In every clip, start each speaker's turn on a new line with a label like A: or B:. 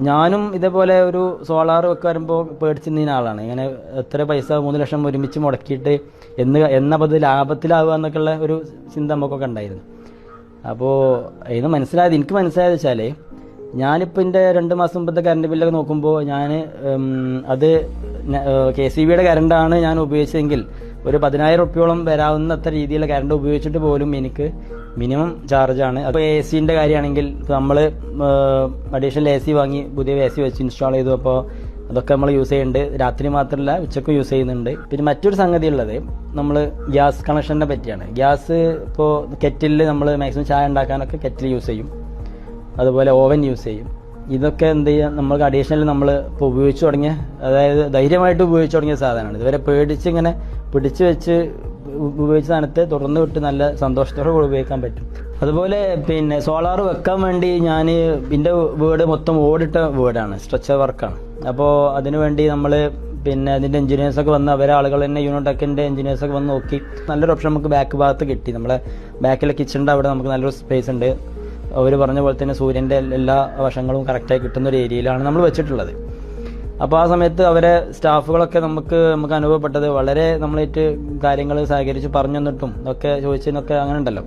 A: ഞാനും ഇതേപോലെ ഒരു സോളാർ ഒക്കെ വരുമ്പോൾ പേടിച്ചിരുന്ന ആളാണ്. ഇങ്ങനെ എത്ര പൈസ 3 ലക്ഷം ഒരുമിച്ച് മുടക്കിയിട്ട് എന്നപ്പോൾ ഇത് ലാഭത്തിലാവുക എന്നൊക്കെയുള്ള ഒരു ചിന്ത നമുക്കൊക്കെ ഉണ്ടായിരുന്നു. അപ്പോൾ ഇത് എനിക്ക് മനസ്സിലായത് വെച്ചാൽ ഞാനിപ്പോൾ എൻ്റെ 2 മാസം മുമ്പത്തെ കറണ്ട് ബില്ലൊക്കെ നോക്കുമ്പോൾ ഞാൻ അത് KCBയുടെ കറണ്ടാണ് ഞാൻ ഉപയോഗിച്ചതെങ്കിൽ ഒരു 10,000 റുപ്യോളം വരാവുന്ന അത്ര രീതിയിലുള്ള കറണ്ട് ഉപയോഗിച്ചിട്ട് പോലും എനിക്ക് മിനിമം ചാർജാണ്. അപ്പോൾ AC-ൻ്റെ കാര്യമാണെങ്കിൽ നമ്മൾ അഡീഷണൽ AC വാങ്ങി പുതിയ AC വെച്ച് ഇൻസ്റ്റാൾ ചെയ്തു. അപ്പോൾ അതൊക്കെ നമ്മൾ യൂസ് ചെയ്യുന്നുണ്ട്. രാത്രി മാത്രമല്ല ഉച്ചയ്ക്ക് യൂസ് ചെയ്യുന്നുണ്ട്. പിന്നെ മറ്റൊരു സംഗതി ഉള്ളത് നമ്മൾ ഗ്യാസ് കണക്ഷനെ പറ്റിയാണ്. ഗ്യാസ് ഇപ്പോൾ കെറ്റിലിൽ നമ്മൾ മാക്സിമം ചായ ഉണ്ടാക്കാനൊക്കെ കെറ്റിൽ യൂസ് ചെയ്യും, അതുപോലെ ഓവൻ യൂസ് ചെയ്യും. ഇതൊക്കെ എന്ത് ചെയ്യുക, നമ്മൾക്ക് അഡീഷണൽ നമ്മൾ ഇപ്പോൾ ഉപയോഗിച്ച് തുടങ്ങിയ, അതായത് ധൈര്യമായിട്ട് ഉപയോഗിച്ച് തുടങ്ങിയ സാധനമാണ്. ഇതുവരെ പേടിച്ച് ഇങ്ങനെ പിടിച്ചു വെച്ച് ഉപയോഗിച്ച സ്ഥാനത്ത് തുറന്നു വിട്ട് നല്ല സന്തോഷത്തോടെ ഉപയോഗിക്കാൻ പറ്റും. അതുപോലെ പിന്നെ സോളാർ വെക്കാൻ വേണ്ടി ഞാൻ എൻ്റെ വീട് മൊത്തം ഓടിട്ട വീടാണ്, സ്ട്രക്ചർ വർക്കാണ്. അപ്പോൾ അതിനുവേണ്ടി നമ്മൾ പിന്നെ അതിൻ്റെ എഞ്ചിനീയേഴ്സൊക്കെ വന്ന് അവരെ ആളുകൾ തന്നെ യൂണിടെക്കിൻ്റെ എഞ്ചിനീയേഴ്സൊക്കെ വന്ന് നോക്കി നല്ലൊരു ഓപ്ഷൻ നമുക്ക് ബാക്ക് ഭാഗത്ത് കിട്ടി. നമ്മളെ ബാക്കിലെ കിച്ചണിൻ്റെ അവിടെ നമുക്ക് നല്ലൊരു സ്പേസ് ഉണ്ട്. അവർ പറഞ്ഞ പോലെ തന്നെ സൂര്യൻ്റെ എല്ലാ വശങ്ങളും കറക്റ്റായി കിട്ടുന്ന ഒരു ഏരിയയിലാണ് നമ്മൾ വെച്ചിട്ടുള്ളത്. അപ്പോൾ ആ സമയത്ത് അവരെ സ്റ്റാഫുകളൊക്കെ നമുക്ക് അനുഭവപ്പെട്ടത് വളരെ നമ്മളായിട്ട് കാര്യങ്ങൾ സഹകരിച്ച് പറഞ്ഞു തന്നിട്ടും ഒക്കെ ചോദിച്ചതിനൊക്കെ അങ്ങനെ ഉണ്ടല്ലോ,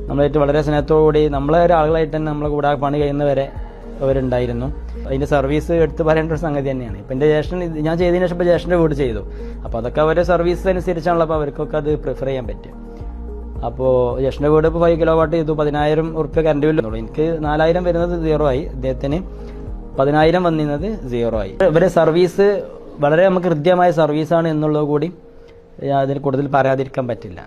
A: നമ്മളായിട്ട് വളരെ സ്നേഹത്തോടുകൂടി നമ്മളെ ഒരാളുകളായിട്ട് തന്നെ നമ്മളെ കൂടെ പണി കഴിയുന്നവരെ അവരുണ്ടായിരുന്നു. അതിൻ്റെ സർവീസ് എടുത്ത് പറയേണ്ട ഒരു സംഗതി തന്നെയാണ്. ഇപ്പം എൻ്റെ ജ്യേഷ്ഠൻ ഞാൻ ചെയ്തതിന് ശേഷം ഇപ്പോൾ ജ്യേഷ്ഠൻ്റെ വീട് ചെയ്തു. അപ്പോൾ അതൊക്കെ അവരുടെ സർവീസ് അനുസരിച്ചാണല്ലോ, അപ്പോൾ അവർക്കൊക്കെ അത് പ്രിഫർ ചെയ്യാൻ പറ്റും. അപ്പോൾ ജ്യേഷ്ഠൻ്റെ വീട് ഇപ്പോൾ 5 കിലോവാട്ട് ചെയ്തു, 10,000 റുപ്യ കറണ്ട് ബില്ലുള്ളൂ. എനിക്ക് 4,000 വരുന്നത് 0 ആയി, അദ്ദേഹത്തിന് 10,000 വന്നിരുന്നത് 0 ആയി. ഇവരെ സർവീസ് വളരെ നമുക്ക് ഹൃദ്യമായ സർവീസാണ് എന്നുള്ളത് കൂടി അതിന് കൂടുതൽ പറയാതിരിക്കാൻ പറ്റില്ല.